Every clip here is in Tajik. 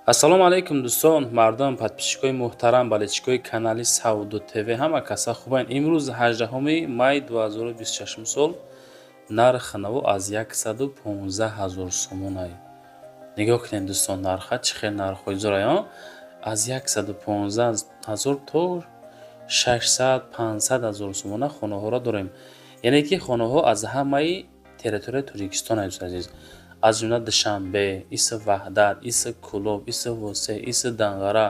ассалому алайкум дӯстон, мардум, подписчикои муҳтарам, болельщикои канали Сауду ТВ, ҳама каса хубанд. Имрӯз 18 май 2026 сол нарх наво аз 115 000 сомон ай. Нигоҳ кунед дӯстон, нарха чӣ хел нархҳои зӯрай, аз 115 000 то 600-500 000 сомона хонаҳоро дорем. Яъне ки хонаҳо аз ҳамаи территорияи Тоҷикистон аст азиз. Аз ҷумла Душанбе, Иса Ваҳдат, Иса Кӯлоб, Иса Восеъ, Иса Данғара,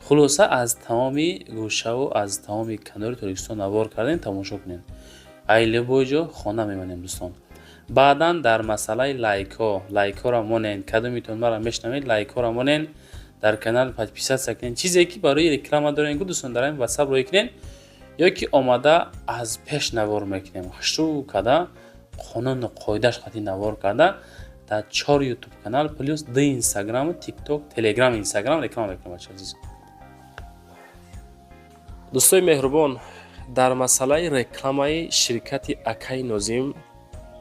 хулоса аз тамоми гӯшаву аз тамоми канори Тоҷикистон навор кардем. Тамошо кунед. Ай любой ҷо хона мемонем дӯстон. Баъдан дар масъалаи лайкҳоро монен. Кадомитон маро мешнавед, лайкҳоро монен. Дар канал подписатсия кунед. Чизе ки барои реклама дорем ки дӯстон дар ин WhatsApp рой кунед ё ки омада аз пеш навор мекунем. Шу када қонуну қоидааш қатъи навор карда дар 4 YouTube канал плюс 2 Instagram, TikTok, Telegram, Instagram реклама мекунем бача азиз. Дӯстои меҳрубон, дар масъалаи рекламаи ширкати Акаи Нозим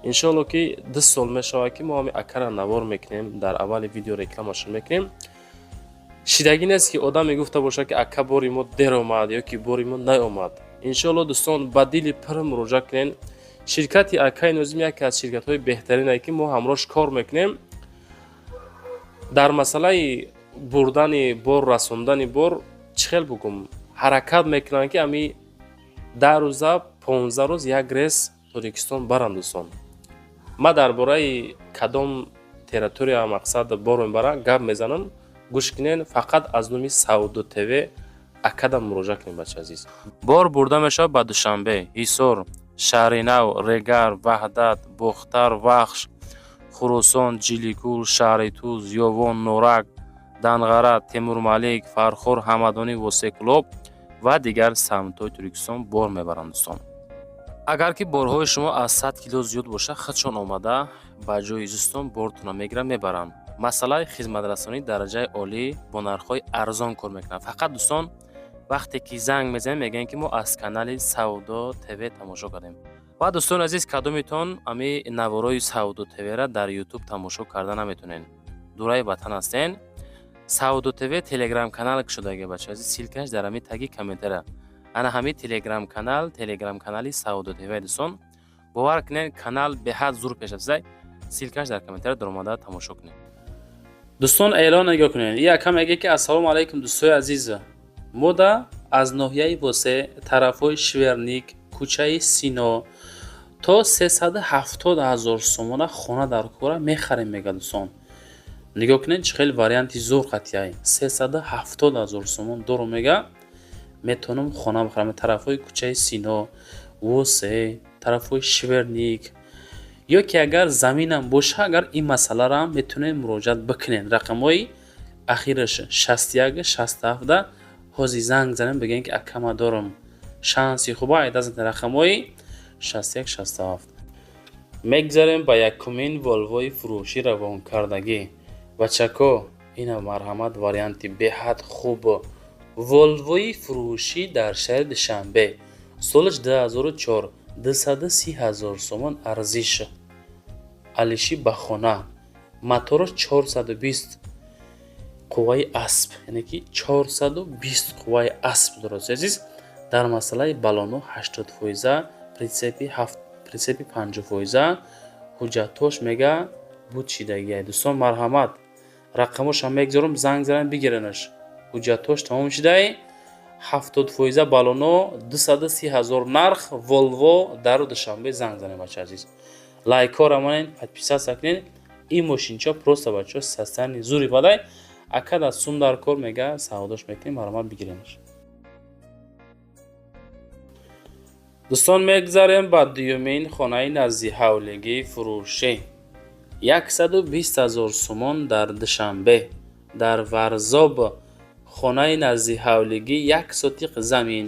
иншоалло ки 2 сол мешавад ки мо ҳами Акара навор мекунем. Дар аввали видео рекламашон мекунем. Шидагӣ нест ки одам мегуфта бошад ки Ака бори мо дер омад ё ки бори мо наомад. Иншоалло дӯстон ба дили пир муроҷиат кунед. Ширкати Акаи Нозим яке аз ширкатҳои беҳтаринае ки мо ҳамроҳш кор мекунем. Дар масъалаи бурдани бор, расондани бор чӣ хел бугум ҳаракат мекунанд ки ами 10 рӯза 15 рӯз як рейс Тоҷикистон баранд дӯстон. Ма дар бораи кадом территория мақсад бор мебарам гап мезанам. Гӯш кунед, фақат аз номи Сауду ТВ Акада муроҷиат кунед бача азиз. Бор бурда мешавад ба Душанбе, Ҳисор, Шаҳри Нав, Регар, Ваҳдат, Бухтар, Вахш, Хурусон, Ҷиликӯл, Шаҳри Туз, Ёвон, Норак, Данғара, Темурмалик, Фархор, Ҳамадонӣ, Восеъ-Кӯлоб ва дигар самтҳои Тоҷикистон бор мебаранд дӯстон. Агар ки борҳои шумо аз 100 кило зиёд бошад, худшон омада ба ҷои изистон бортона мегиранд, мебаранд. Масъалаи хизматрасонӣ дараҷаи олӣ бо нархҳои арзон кор мекунанд. Фақат дӯстон вақте ки занг мезанем мегӯем ки мо аз канали Сауду ТВ тамошо кардем. Ва дӯстони азиз, кадомитон ами наворои Сауду ТВ-ра дар YouTube тамошо карда наметонен. Дураи ватан ҳастен. Сауду ТВ Telegram канал шудааги бача азиз, силкаш дар ами таги комментария. Ана ҳами Telegram канали Сауду ТВ дӯстон. Бовар кунед, канал беҳад зур пеш афзай. Силкаш дар комментария дар омада тамошо кунед. Дӯстон эълон нигоҳ кунед. Яка меге ки ассалому алайкум дӯстои азиз. Мода аз ноҳияи Восеъ, тарафҳои Шверник, кӯчаи Сино то 370 000 сомона хона дар кора мехарем мега дӯстон. Нигоҳ кунед чӣ хел варианти зур қатъияй. 370 000 сомон доро мега метонам хона бихарам. Тарафҳои кӯчаи Сино, Восеъ, тарафҳои Шверник ё ки агар заминам боша, агар ин масъаларо метонед муроҷиат бикунед. Рақамҳои ахираш 61 67 ҳозир занг занем бигӯем ки ака ма дорам шанси хуба айдазад рақамҳои 61 67. Мегзарем ба якумин волвои фурӯшӣ равонкардагӣ. Бачако, ина марҳамат варианти беҳад хуб. Волвои фурӯшӣ дар шаҳри Душанбе. Солаш 2004 230 000 сомон арзиш. Алиши ба хона. Моторош 420 қувваи асп, яъне ки 420 қувваи асп дорост азиз. Дар масъалаи балоно 80%, притсепи 50%, ҳуҷҷатош мега буд шидагӣ. Дӯстон марҳамат, рақамоша мегзорам, занг занам бигиренаш. Ҳуҷҷатош тамом шидай, 70% балоно, 230 000 нарх, Волво дар Душанбе занг занем бача азиз. Лайкҳоро монед, подписатсия кунед. Ин мошинчо просто бачо састани зури бадай. Акада сум дар кор мега саҳодош мекунем, марҳамат бигиренаш. дӯстон мегзарем ба дуюмин хонаи назди ҳавлигии фурӯшӣ. 120 000 сомон дар Душанбе. Дар Варзоб хонаи назди ҳавлигӣ 1 сотиқ замин,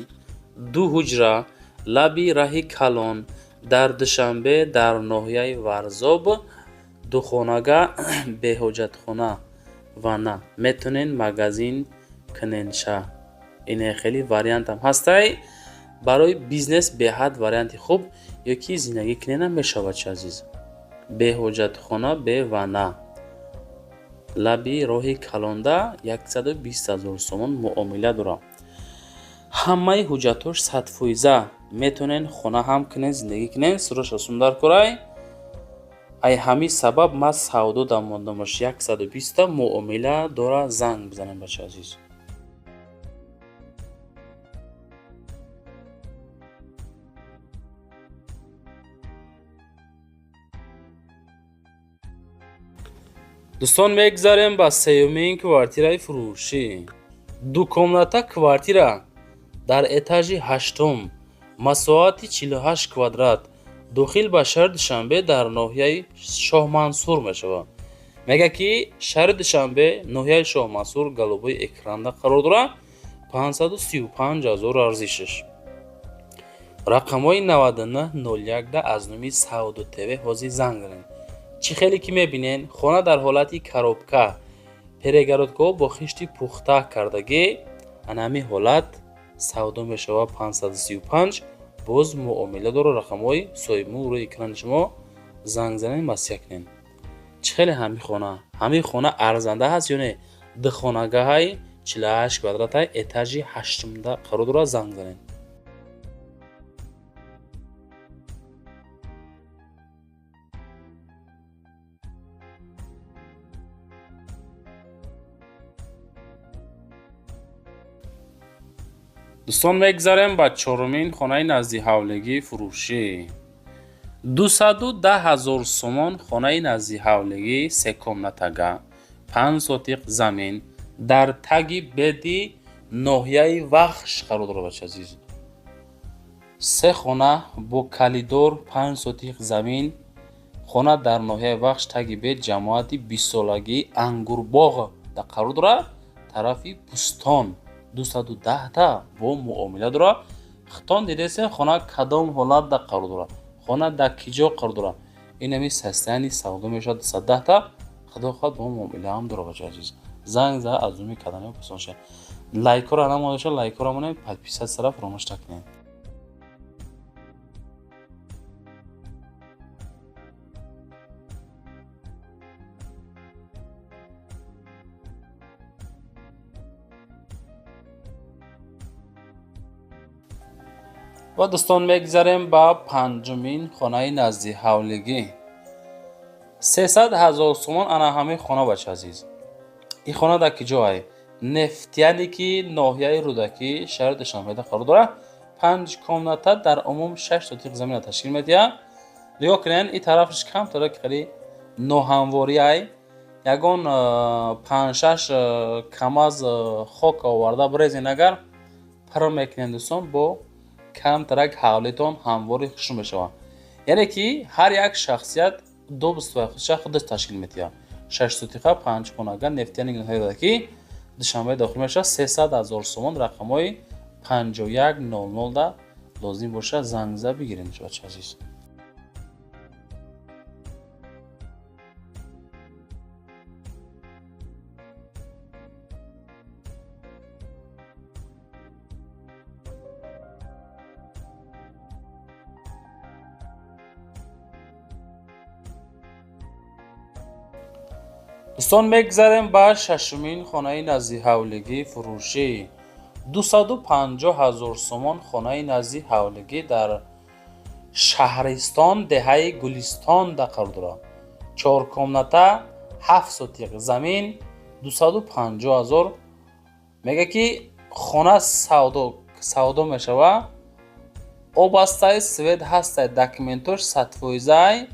2 ҳуҷра, лаби раҳи Калон дар Душанбе дар ноҳияи Варзоб. Духонага беҳоҷатхона ва на метонен магазин куненша. Ине хеле вариантам ҳастай. Барои бизнес беҳад варианти хуб ё ки зиндагӣ кунена мешавад чӣ азиз. Беҳоҷатхона бе ва на. лаби роҳи калонда 120,000 сомон муомила дорам. ҳамаи ҳуҷҷатош 100%. Метонен хона ҳам кунен, зиндагӣ кунен, сурашро сундар курай. ай ҳамин сабаб ман савдо дар мондамош 120 муомила дора занг бизанем бачаи азиз. дӯстон, мегзарем ба сеюмин квартираи фурӯшӣ. Дукомната квартира дар этажи 8, масоати 48 квадрат, дохил ба шаҳри Душанбе дар ноҳияи Шоҳмансур мешавад. Мега ки шаҳри Душанбе, ноҳияи Шоҳмансур галубои экрана қарор дорад. 535,000 арзишаш. рақамҳои 9901 аз номи Сауду ТВ ҳозир занг занед. чӣ хеле ки мебинен, хона дар ҳолати коробка, перегородкаҳо бо хишти пухта кардагӣ. ана ҳамин ҳолат савдо мешавад 535. боз муомила дора. рақамҳои соҳибмулк рӯи экрани шумо занг занед, масъя кунед. чӣ хеле ҳамин хона арзанда ҳаст ё не? духонагаҳаи 48 квадратаи этажи 8 қарор дорад. занг занед. дӯстон, мегзарем ба чорумин хонаи назди ҳавлигии фурӯшӣ. 210,000 сомон хонаи назди ҳавлигӣ, 3 комнатага, 5 сотиқ замин дар таги беди ноҳияи Вахш қарор дорад бачаи азиз. 3 хона бо калидор, 5 сотиқ замин, хона дар ноҳияи Вахш, таги бед, ҷамоати 20 солагии Ангурбоғ да қарор дорад. тарафи Бустон. 210 та бо муомила дорад. хитон дидесен хона кадом ҳолат да қарор дорад, хона да киҷо қарор дорад. ин ҳами состоянии савдо мешавад. 210 та худохоҳад бо муомила ҳам дорад бачаи азиз. занг за аз уми кадами пусонша. лайкора намодаша, лайкора монем, подписат сара фаромӯш накунед. ва дӯстон, мегзарем ба панҷумин хонаи назди ҳавлигӣ. 300,000 сомон ана ҳамин хона бачаи азиз. ин хона дар киҷо ай? Нефтяники, ноҳияи Рӯдакӣ, шаҳри Душанбеда қарор дорад. 5 комната дар умум 6 сотиқ замина ташкил медиҳад. нигоҳ кунед, ин тарафаш камтара ки хеле ноҳамворӣ ай. ягон 5-6 камаз хок оварда брезен агар пар мекунед дӯстон, бо камтарак ҳавлитон ҳамвори хушрӯ мешавад. яъне ки ҳар як шахсият добистоваи худша худаш ташкил метиҳад. 6 сотиқа 5 хонага, нефтяник ноҳияи Рӯдакӣ, Душанбе дохил мешавад. 300,000 сомон. рақамҳои 5100 да лозим бошад занг за бигиред бачаи азиз. дӯстон, мегзарем ба шашумин хонаи назди ҳавлигии фурӯшӣ. 250,000 сомон хонаи назди ҳавлигӣ дар Шаҳристон, деҳаи Гулистон да қарор дорад. 4 комната, 7 сотиқ замин, 250,000. мега ки хона савдо мешавад. обастаи свет ҳастай, документош 100%.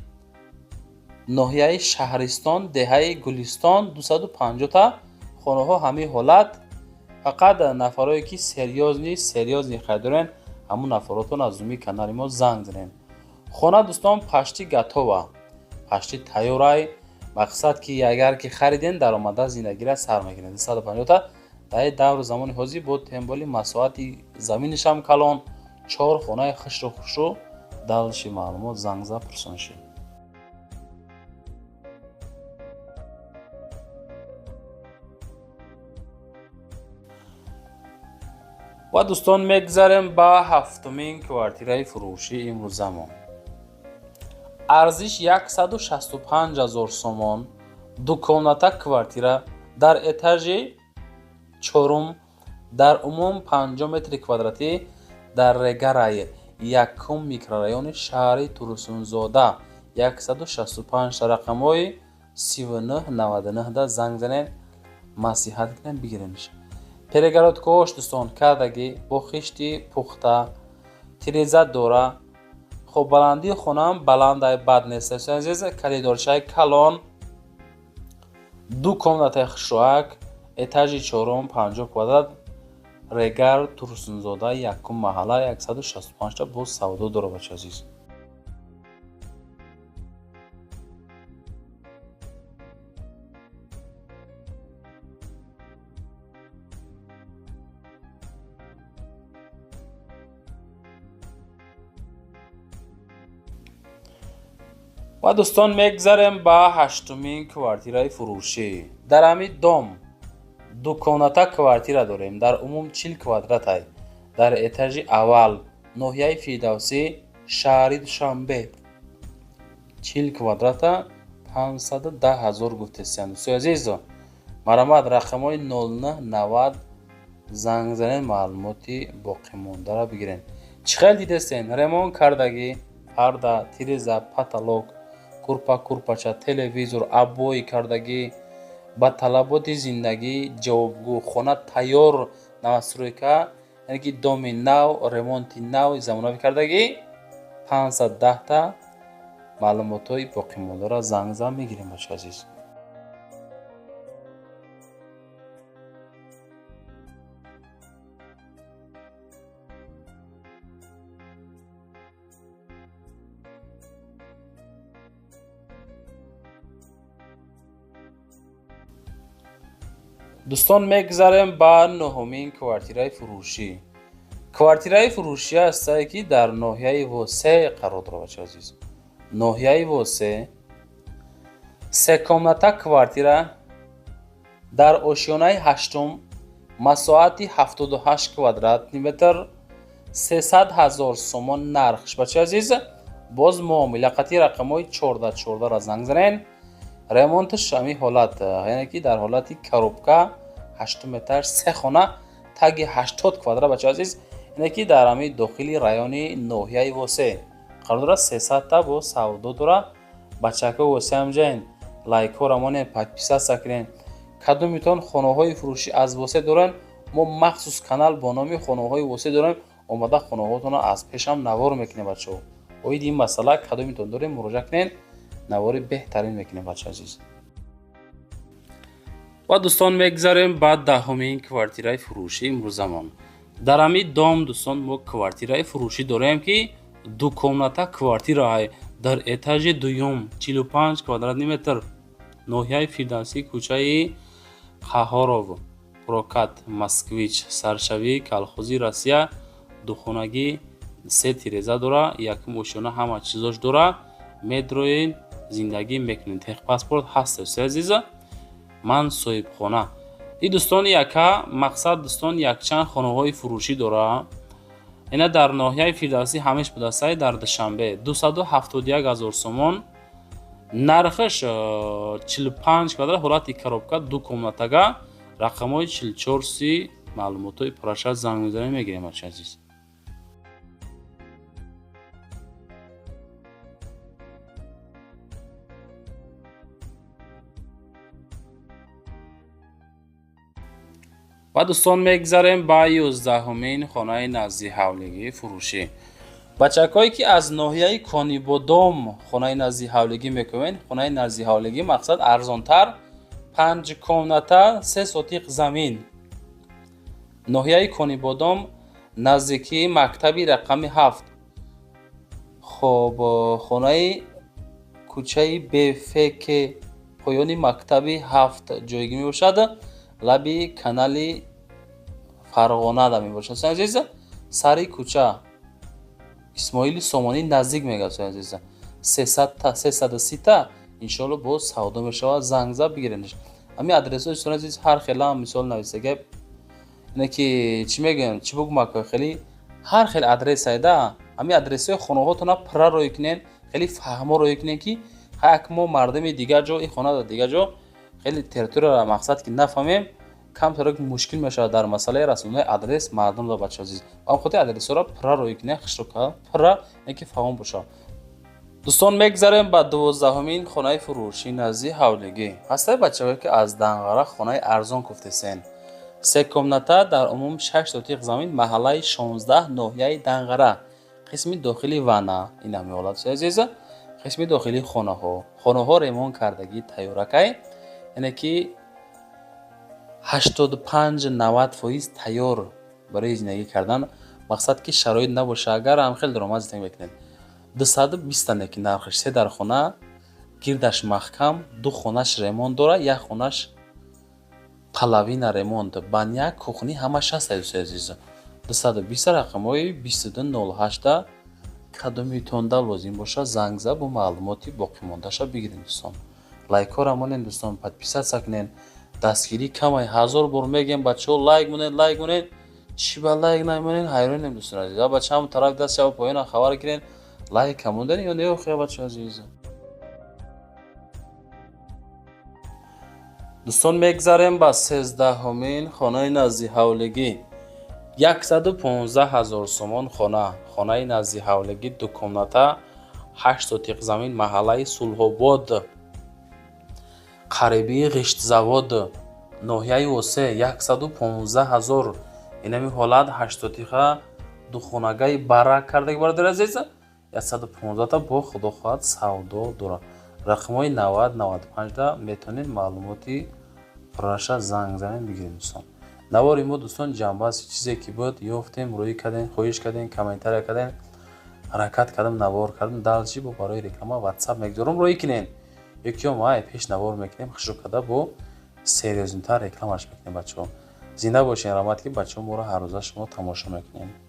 ноҳияи Шаҳристон, деҳаи Гулистон, 250 та хонаҳо ҳамин ҳолат. фақат нафарое ки серьёзни хайдорен, ҳамун нафаротон аз уми канали мо занг занед. хона дӯстон пашти гатова, пашти тайёрай. мақсад ки агар ки хариден, даромада зиндагиро сар мекунед. 250 та дар давру замони ҳозир бо темболи масоати заминишам калон, 4 хонаи хушрӯ далши маълумот занг за пурсоншед. ва дӯстон, мегзарем ба ҳафтумин квартираи фурӯшии имрӯзамон. арзиш 165,000 сомон. дукомната квартира дар этажи чорум дар умум 5 метри квадратӣ дар Регарай, якум микрорайони шаҳри Турсунзода 165 рақамҳои 3999 занг занед, маслиҳат гирем бигиренш. Перегородкаҳош дӯстон кардагӣ бо хишти пухта, тиреза дора. хоб баландии хонам баландай бад нест азиз. Коридорчаи калон, ду комнатаи хушроҳак, этажи чорум 50 квадрат, Регар, Турсунзода, якум маҳалла 165 бо савдо дора бача азиз. ва дӯстон мегзарем ба ҳаштумин квартираи фурӯшӣ. Дар ҳамин дом дукомната квартира дорем. Дар умум 40 квадратай. Дар этажи аввал, ноҳияи Фирдавсӣ, шаҳри Душанбе. 40 квадрата 510 000 гуфтесиян. Дӯстои азиз, марамат рақамҳои 0990 занг занед, маълумоти боқимондаро бигирен. Чӣ хел дидестен? Ремонт кардагӣ, парда, тиреза, потолок, курпача, телевизор, аббои кардагӣ, ба талаботи зиндагӣ ҷавобгӯ, хона тайёр, навстройка, яъне ки доми нав, ремонти нав, замонави кардагӣ, 510 маълумотҳои боқимондаро занг зан мегирем бача азиз. дӯстон мегзарем ба нӯҳумин квартираи фурӯшӣ. Квартираи фурӯшӣ ҳастае ки дар ноҳияи Восеъ қарор дорад бача азиз. Ноҳияи Восеъ, секомната квартира дар ошёнаи ҳаштум, масоати 78 квадрат метр, 300 000 сомон нархш бача азиз. боз муомилақати рақамҳои 1414-ро занг занен. Ремонташ ҳамин ҳолат, яъне ки дар ҳолати коробка, 8 этаж, 3 хона, таги 80 квадрат бача азиз, яъне ки дар ҳамин дохили райони ноҳияи Восеъ қарор дорад. 300 та бо савдо дора. бачака Восеъ ҳамҷаен, лайкҳо рамонен, подписатсия кунен. Кадомитон хонаҳои фурӯшӣ аз Восеъ дорен, мо махсус канал бо номи хонаҳои Восеъ дорем. омада хонаҳоятонро аз пешам навор мекунем бачаҳо. оид ин масъала кадомитон дорем, муроҷиат кунен, навори беҳтарин мекунем бача азиз. ва дӯстон мегзарем ба даҳумин квартираи фурӯшӣ имрӯзамон. дар ҳамин дом дӯстон мо квартираи фурӯшӣ дорем ки дукомната квартираҳай дар этажи дуюм, 45 квадрат метр, ноҳияи Фирдавсӣ, кӯчаи Қаҳоров, Прокат, Москвич, Саршавӣ, Колхози Россия. духонагӣ, 3 тиреза дора, якум ошёна, ҳама чизош дора. медроен, зиндагӣ мекунем. техпаспорт ҳаст дӯстои азиз. ман соҳибхона. ин дӯстон яка мақсад дӯстон якчанд хонаҳои фурӯшӣ дора. ина дар ноҳияи Фирдавсӣ ҳамеш будасай, дар Душанбе 271 000 сомон. нархаш 45 квадрат, ҳолати коробка, ду комнатага, рақамҳои 4430 маълумотҳои пурраша занг мезанем мегирем бача азиз. ва дӯстон мегзарем ба 11-умин хонаи назди ҳавлигии фурӯшӣ. бачакҳое ки аз ноҳияи Конибодом хонаи назди ҳавлигӣ мекунем, хонаи назди ҳавлигӣ мақсад арзонтар, 5 комната, 3 сотиқ замин. ноҳияи Конибодом, наздикии мактаби рақами 7. хоб хонаи кӯчаи БФК поёни мактаби 7 ҷойгӣ мебошад. лаби канали Фарғонада мебошад азиз. сари кӯча Исмоили Сомонӣ наздик мегӯяд азиз. 330 та иншоалло боз савдо мешавад. занг зад бигиренш. ҳамин адресҳои дӯстон азиз ҳар хела мисол нависага, яъне ки чӣ мегӯям, чӣ бугмака, хеле ҳар хел адресайда. ҳамин адресҳои хонаҳотона пурра роҳӣ кунен, хеле фаҳмо роҳӣ кунен ки ҳак мо мардами дигар ҷо ин хона дар дигар ҷо خیلی территория мақсад ки нафаҳмем камтарак мушкил мешавад дар масъалаи расонидаи адрес мардум ва бачаҳо азиз. Ам хоти адресоро пурра рӯй кунед, хишрока пурра яки фаҳом бошад. дӯстон мегзарем ба 12-умин хонаи фурӯшӣ назди ҳавлигӣ. ҳастаи бачаҳое ки аз Данғара хонаи арзон гуфтесен. 3 комната дар умум 6 сотиқ замин маҳаллаи 16 ноҳияи Данғара. қисми дохили ванна ина меолад азиза. қисми дохили хонаҳо ремонт кардагӣ тайёракай, яъне ки 85-90% тайёр барои зиндагӣ кардан. мақсад ки шароит набоша, агар ҳам хеле даромад зиндагӣ мекунед. 220 ки нархаш 3 дар хона, гирдаш маҳкам, 2 хонаш ремонт дора, 1 хонаш половина ремонт, баня, кухни ҳамаш ҳаст азиза. 220 рақамҳои 2208 кадомитонда лозим боша занг зад бо маълумоти боқимондаша бигиред дӯстон. лайкҳоро монед дӯстон, подписатсия кунед. дастгирӣ камай 1000 бор мегем бачаҳо лайк монед. чӣ ба лайк намонед ҳайронем дӯстон азиз. бача ҳам тараф даст ё поёна хабар гирен лайк камонден ё не охия бача азиз. дӯстон мегзарем ба 13-умин хонаи назди ҳавлигӣ. 115 000 сомон хонаи назди ҳавлигӣ 2 комната 8 сотиқ замин маҳаллаи Сулҳобод, қарибии ғиштзавод, ноҳияи Восе 115 000. инами ҳолат 8 сотиқа духонагаи барак кардаги бародари азиза. 115 бо худохоҳад савдо дорад. рақамҳои 90-95 да метавонед маълумоти пурраша занг занед бигиред дӯстон. навори мо дӯстон ҷанбаси чизе ки буд ёфтем, рӯй кардем, хоҳиш кардем, комментария кардем, ҳаракат кардем, навор кардем. далчи бо барои реклама WhatsApp мегузорам, рӯй кунед. ёки май пеш навор мекунем, хишро карда бо сериознитар рекламаш мекунем бачаҳо. зинда бошен, рамат ки бачаҳо моро ҳар рӯза шумо тамошо мекунед.